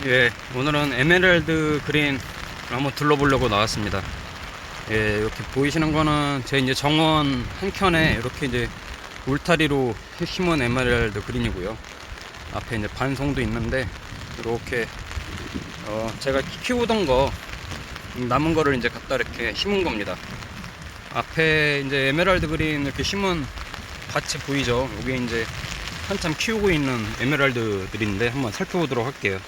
예, 오늘은 에메랄드 그린 한번 둘러보려고 나왔습니다. 예, 이렇게 보이시는 거는 제 이제 정원 한켠에 이렇게 이제 울타리로 심은 에메랄드 그린이고요. 앞에 이제 반송도 있는데 이렇게 제가 키우던 거 남은 거를 이제 갖다 이렇게 심은 겁니다. 앞에 이제 에메랄드 그린 이렇게 심은 밭이 보이죠? 여기 이제 한참 키우고 있는 에메랄드들인데 한번 살펴보도록 할게요.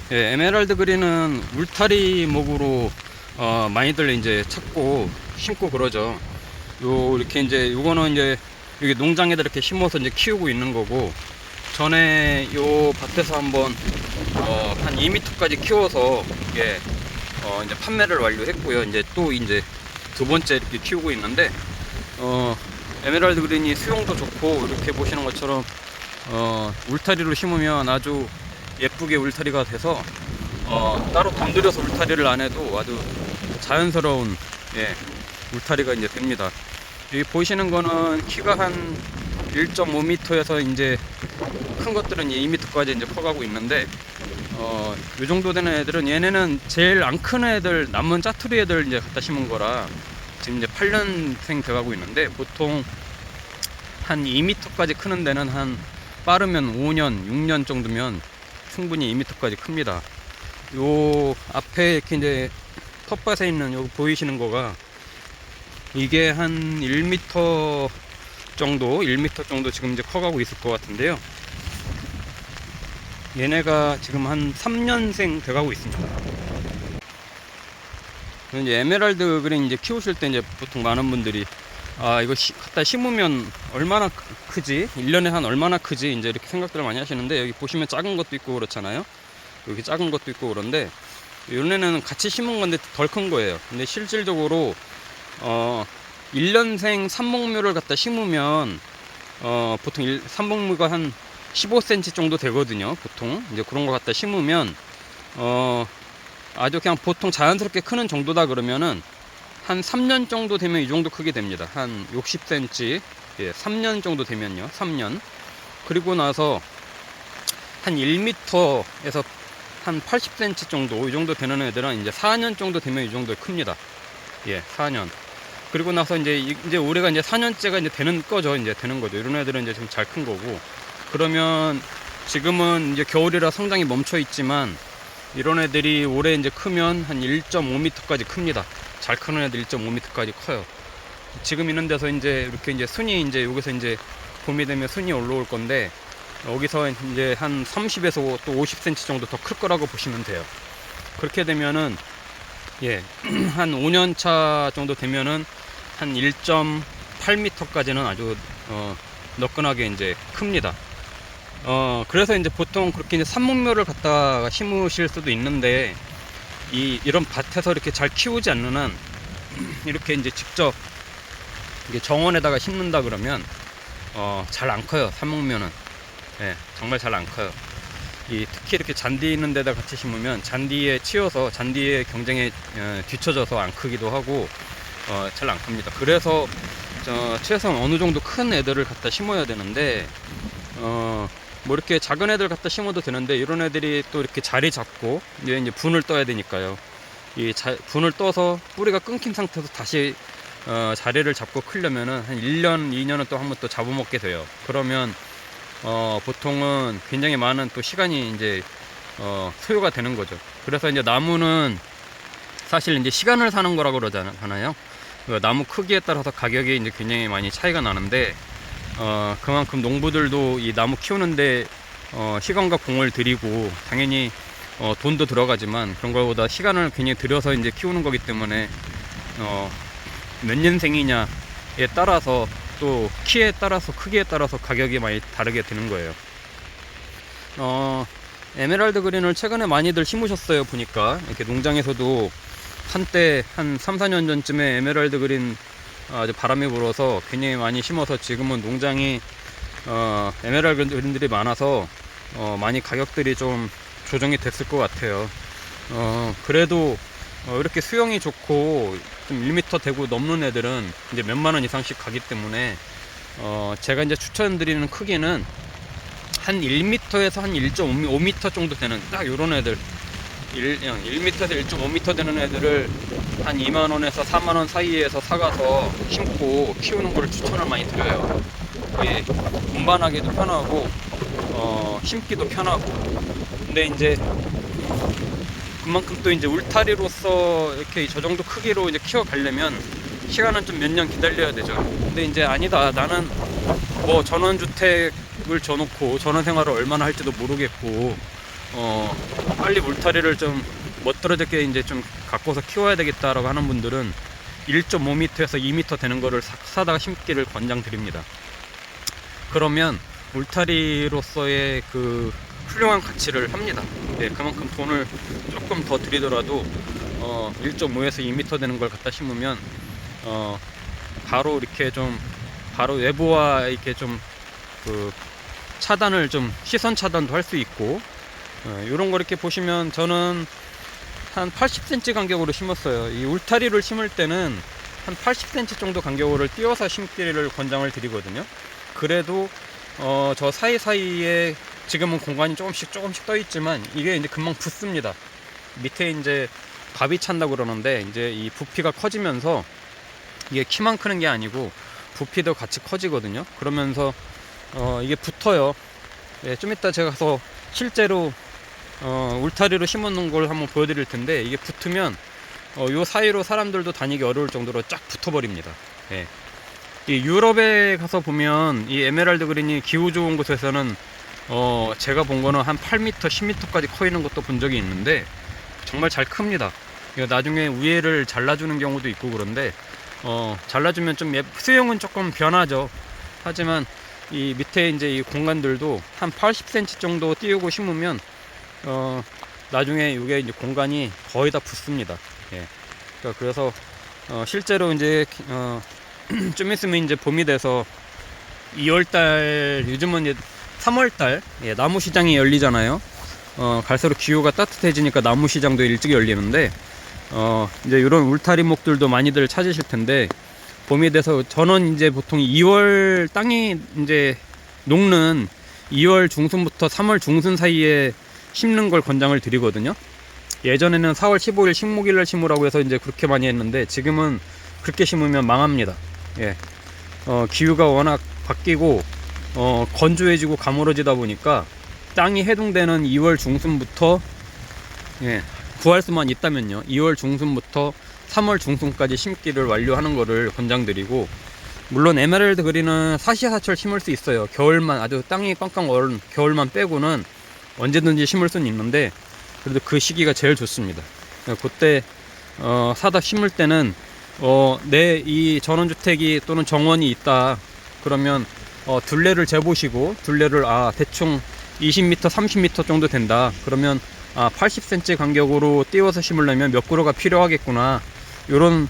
예, 에메랄드 그린은 울타리 목으로 많이들 이제 찾고 심고 그러죠. 이렇게 이제 요거는 이제 여기 농장에다 이렇게 심어서 이제 키우고 있는 거고, 전에 요 밭에서 한번 한 2m까지 키워서 이게 이제 판매를 완료했고요. 이제 또 이제 두 번째 이렇게 키우고 있는데 에메랄드 그린이 수용도 좋고, 이렇게 보시는 것처럼 울타리로 심으면 아주 예쁘게 울타리가 돼서 따로 돈 들여서 울타리를 안 해도 아주 자연스러운 울타리가 이제 됩니다. 여기 보시는 거는 키가 한 1.5m에서 이제 큰 것들은 2m까지 이제 커가고 있는데, 요 정도 되는 애들은, 얘네는 제일 안 큰 애들, 남은 짜투리 애들 이제 갖다 심은 거라 지금 이제 8년생 돼가고 있는데, 보통 한 2m까지 크는 데는 한 빠르면 5년, 6년 정도면 충분히 2m까지 큽니다. 요 앞에 이렇게 이제 텃밭에 있는 요 보이시는 거가 이게 한 1m 정도, 1m 정도 지금 이제 커가고 있을 것 같은데요. 얘네가 지금 한 3년생 돼가고 있습니다. 이제 에메랄드 그린 이제 키우실 때 이제 보통 많은 분들이 이거 갖다 심으면 얼마나 크지? 1년에 한 얼마나 크지? 이제 이렇게 생각들을 많이 하시는데, 여기 보시면 작은 것도 있고 그렇잖아요. 여기 작은 것도 있고 그런데, 요네는 같이 심은 건데 덜 큰 거예요. 근데 실질적으로 1년생 삼목묘를 갖다 심으면 보통 삼목묘가 한 15cm 정도 되거든요. 보통 이제 그런 거 갖다 심으면 아주 그냥 보통 자연스럽게 크는 정도다 그러면은 한 3년 정도 되면 이 정도 크게 됩니다. 한 60cm, 3년 정도 되면요. 3년. 그리고 나서 한 1m에서 한 80cm 정도, 이 정도 되는 애들은 이제 4년 정도 되면 이 정도 큽니다. 4년. 그리고 나서 이제 올해가 이제 4년째가 이제 되는 거죠. 이제 되는 거죠. 이런 애들은 이제 좀 잘 큰 거고. 그러면 지금은 이제 겨울이라 성장이 멈춰 있지만, 이런 애들이 올해 이제 크면 한 1.5m까지 큽니다. 잘 크는 애들 1.5m까지 커요. 지금 있는 데서 이제 이렇게 이제 순이 이제 여기서 이제 봄이 되면 순이 올라올 건데, 여기서 이제 한 30에서 또 50cm 정도 더 클 거라고 보시면 돼요. 그렇게 되면은 한 5년 차 정도 되면은 한 1.8m까지는 아주 너끈하게 이제 큽니다. 그래서 이제 보통 그렇게 이제 삼목묘를 갖다가 심으실 수도 있는데, 이런 밭에서 이렇게 잘 키우지 않는 한 이렇게 이제 직접 이게 정원에다가 심는다 그러면 잘 안 커요. 삼목묘는 정말 잘 안 커요. 특히 이렇게 잔디 있는 데다 같이 심으면 잔디에 치여서 잔디의 경쟁에 뒤처져서 안 크기도 하고 잘 안 큽니다. 그래서 최소한 어느 정도 큰 애들을 갖다 심어야 되는데, 뭐 이렇게 작은 애들 갖다 심어도 되는데, 이런 애들이 또 이렇게 자리 잡고 이제 분을 떠야 되니까요. 분을 떠서 뿌리가 끊긴 상태에서 다시 자리를 잡고 크려면은 한 1년, 2년은 또 한번 또 잡아먹게 돼요. 그러면 보통은 굉장히 많은 또 시간이 이제 소요가 되는 거죠. 그래서 이제 나무는 사실 이제 시간을 사는 거라고 그러잖아요. 나무 크기에 따라서 가격이 이제 굉장히 많이 차이가 나는데, 그만큼 농부들도 이 나무 키우는데 시간과 공을 들이고, 당연히 돈도 들어가지만 그런 것보다 시간을 굉장히 들여서 이제 키우는 거기 때문에 몇 년생이냐에 따라서, 또 키에 따라서, 크기에 따라서 가격이 많이 다르게 되는 거예요. 에메랄드 그린을 최근에 많이들 심으셨어요. 보니까 이렇게 농장에서도 한때 한 3, 4년 전쯤에 에메랄드 그린 아주 바람이 불어서 굉장히 많이 심어서, 지금은 농장이 에메랄드 그린들이 많아서 많이 가격들이 좀 조정이 됐을 것 같아요. 그래도 이렇게 수영이 좋고 좀 1m 되고 넘는 애들은 이제 몇만 원 이상씩 가기 때문에 제가 이제 추천드리는 크기는 한 1m에서 한 1.5m 정도 되는 딱 요런 애들 1m에서 1.5m 되는 애들을 한 2만원에서 4만원 사이에서 사가서 심고 키우는 걸 추천을 많이 드려요. 이게 운반하기도 편하고 심기도 편하고. 근데 이제 그만큼 또 이제 울타리로서 이렇게 저 정도 크기로 이제 키워가려면 시간은 좀 몇 년 기다려야 되죠. 근데 이제 아니다, 나는 뭐 전원주택을 져놓고 전원생활을 얼마나 할지도 모르겠고 빨리 울타리를 좀 멋들어졌게 이제 좀 가꿔서 키워야 되겠다라고 하는 분들은 1.5m에서 2m 되는 거를 사다가 심기를 권장드립니다. 그러면 울타리로서의 그 훌륭한 가치를 합니다. 네, 그만큼 돈을 조금 더 들이더라도 1.5에서 2m 되는 걸 갖다 심으면 바로 이렇게 좀 바로 외부와 이렇게 좀 그 차단을 좀 시선 차단도 할 수 있고 이런 거 이렇게 보시면 저는 한 80cm 간격으로 심었어요. 이 울타리를 심을 때는 한 80cm 정도 간격으로 띄워서 심기를 권장을 드리거든요. 그래도 저 사이사이에 지금은 공간이 조금씩 떠 있지만 이게 이제 금방 붙습니다. 밑에 이제 밥이 찬다고 그러는데 이제 이 부피가 커지면서 이게 키만 크는 게 아니고 부피도 같이 커지거든요. 그러면서 이게 붙어요. 예, 좀 이따 제가 가서 실제로 울타리로 심어놓은 걸 한번 보여드릴 텐데 이게 붙으면 요 사이로 사람들도 다니기 어려울 정도로 쫙 붙어버립니다. 예. 이 유럽에 가서 보면 이 에메랄드 그린이 기후 좋은 곳에서는 제가 본 거는 한 8m, 10m까지 커 있는 것도 본 적이 있는데 정말 잘 큽니다. 나중에 위에를 잘라주는 경우도 있고 그런데 잘라주면 좀 수영은 조금 변하죠. 하지만 이 밑에 이제 이 공간들도 한 80cm 정도 띄우고 심으면 나중에 이게 이제 공간이 거의 다 붙습니다. 예. 그러니까 그래서 실제로 이제 좀 있으면 이제 봄이 돼서 2월달, 요즘은 이제 3월달 예, 나무 시장이 열리잖아요. 갈수록 기후가 따뜻해지니까 나무 시장도 일찍 열리는데 이제 이런 울타리목들도 많이들 찾으실 텐데 봄이 돼서 저는 이제 보통 2월 땅이 이제 녹는 2월 중순부터 3월 중순 사이에 심는 걸 권장을 드리거든요. 예전에는 4월 15일 식목일날 심으라고 해서 이제 그렇게 많이 했는데 지금은 그렇게 심으면 망합니다. 예. 기후가 워낙 바뀌고 건조해지고 가물어지다 보니까 땅이 해동되는 2월 중순부터 예, 구할 수만 있다면요 2월 중순부터 3월 중순까지 심기를 완료하는 거를 권장드리고, 물론 에메랄드 그린은 사시사철 심을 수 있어요. 겨울만 아주 땅이 꽝꽝 얼은 겨울만 빼고는 언제든지 심을 수는 있는데 그래도 그 시기가 제일 좋습니다. 그때 사다 심을 때는 내 이 전원주택이 또는 정원이 있다 그러면 둘레를 재보시고 둘레를 대충 20m 30m 정도 된다 그러면 80cm 간격으로 띄워서 심으려면 몇 그루가 필요하겠구나, 요런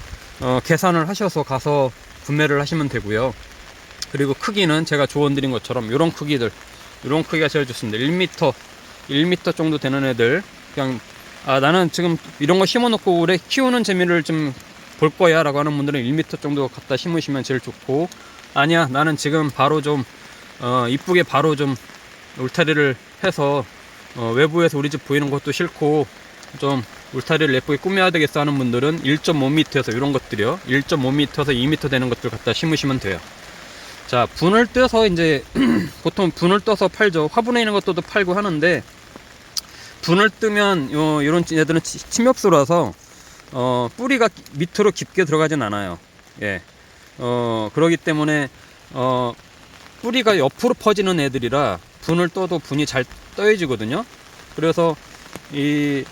계산을 하셔서 가서 구매를 하시면 되고요. 그리고 크기는 제가 조언 드린 것처럼 요런 크기들, 요런 크기가 제일 좋습니다. 1m 정도 되는 애들, 그냥 나는 지금 이런 거 심어 놓고 올해 키우는 재미를 좀 볼 거야 라고 하는 분들은 1m 정도 갖다 심으시면 제일 좋고, 아니야 나는 지금 바로 좀 이쁘게 바로 좀 울타리를 해서 외부에서 우리 집 보이는 것도 싫고 좀 울타리를 예쁘게 꾸며야 되겠어 하는 분들은 1.5m에서 이런 것들이요 1.5m에서 2m 되는 것들 갖다 심으시면 돼요. 자, 분을 떠서 이제 보통 분을 떠서 팔죠. 화분에 있는 것도 팔고 하는데 분을 뜨면 이런 애들은 침엽수라서 뿌리가 밑으로 깊게 들어가진 않아요. 예. 그러기 때문에 뿌리가 옆으로 퍼지는 애들이라 분을 떠도 분이 잘 떠해지거든요. 그래서 이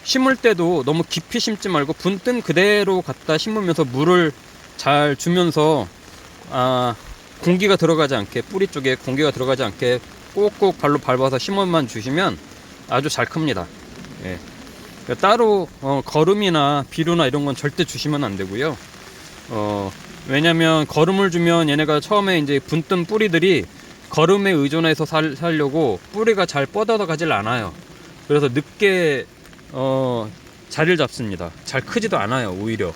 심을 때도 너무 깊이 심지 말고 분 뜬 그대로 갖다 심으면서 물을 잘 주면서 공기가 들어가지 않게, 뿌리 쪽에 공기가 들어가지 않게 꼭꼭 발로 밟아서 심어만 주시면 아주 잘 큽니다. 예. 따로 거름이나 비료나 이런 건 절대 주시면 안 되고요. 왜냐면 거름을 주면 얘네가 처음에 이제 분뜬 뿌리들이 거름에 의존해서 살려고 뿌리가 잘 뻗어서 가질 않아요. 그래서 늦게 자리를 잡습니다. 잘 크지도 않아요, 오히려.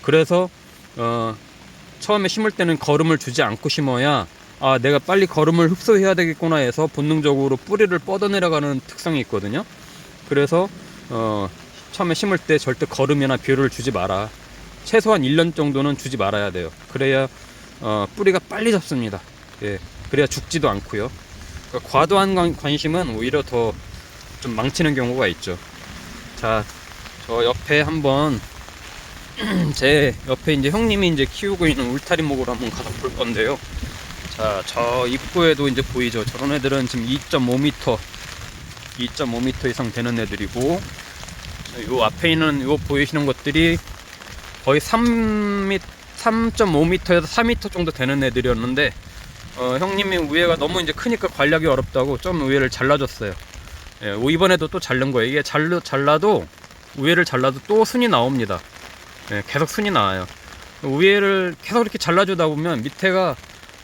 그래서 처음에 심을 때는 거름을 주지 않고 심어야 아, 내가 빨리 거름을 흡수해야 되겠구나 해서 본능적으로 뿌리를 뻗어내려가는 특성이 있거든요. 그래서 처음에 심을 때 절대 거름이나 비료를 주지 마라. 최소한 1년 정도는 주지 말아야 돼요. 그래야 뿌리가 빨리 잡습니다. 예, 그래야 죽지도 않고요. 그러니까 과도한 관심은 오히려 더 좀 망치는 경우가 있죠. 자, 저 옆에 한번 제 옆에 이제 형님이 이제 키우고 있는 울타리목으로 한번 가서 볼 건데요. 자, 저 입구에도 이제 보이죠. 저런 애들은 지금 2.5m 이상 되는 애들이고, 요 앞에 있는 요 보이시는 것들이 거의 3.5m에서 4m 정도 되는 애들이었는데, 형님이 우회가 너무 이제 크니까 관리하기 어렵다고 좀 우회를 잘라줬어요. 예, 이번에도 또 자른 거예요. 이게 잘라도 우회를 잘라도 또 순이 나옵니다. 예, 계속 순이 나와요. 우회를 계속 이렇게 잘라주다 보면 밑에가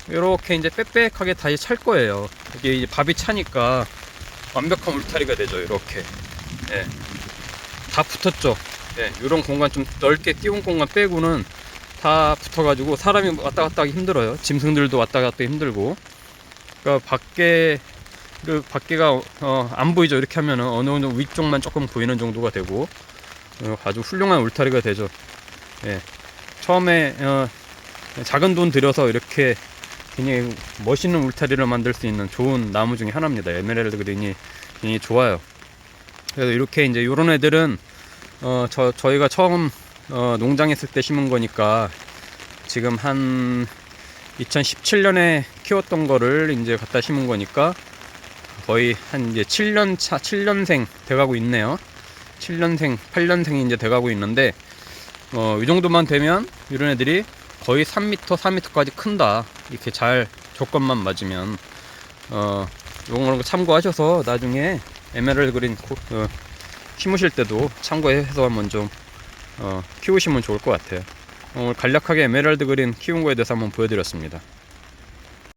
이렇게 이제 빽빽하게 다시 찰 거예요. 이게 이제 밥이 차니까 완벽한 울타리가 되죠. 이렇게. 예, 다 붙었죠. 예, 이런 공간 좀 넓게 띄운 공간 빼고는 다 붙어가지고 사람이 왔다 갔다 하기 힘들어요. 짐승들도 왔다 갔다 하기 힘들고. 그러니까 밖에가 안 보이죠. 이렇게 하면은 어느 정도 위쪽만 조금 보이는 정도가 되고 아주 훌륭한 울타리가 되죠. 예, 처음에 작은 돈 들여서 이렇게 굉장히 멋있는 울타리를 만들 수 있는 좋은 나무 중에 하나입니다. 에메랄드 그린이 굉장히 좋아요. 그래서 이렇게 이제 요런 애들은 저희가 처음 농장했을 때 심은 거니까 지금 한 2017년에 키웠던 거를 이제 갖다 심은 거니까 거의 한 이제 7년생 돼가고 있네요. 7년생, 8년생이 이제 돼가고 있는데, 이 정도만 되면 이런 애들이 거의 3m, 4m까지 큰다. 이렇게 잘 조건만 맞으면, 이런 거 참고하셔서 나중에 에메랄드 그린 심으실 때도 참고해서 한번 좀 키우시면 좋을 것 같아요. 오늘 간략하게 에메랄드 그린 키운 거에 대해서 한번 보여드렸습니다.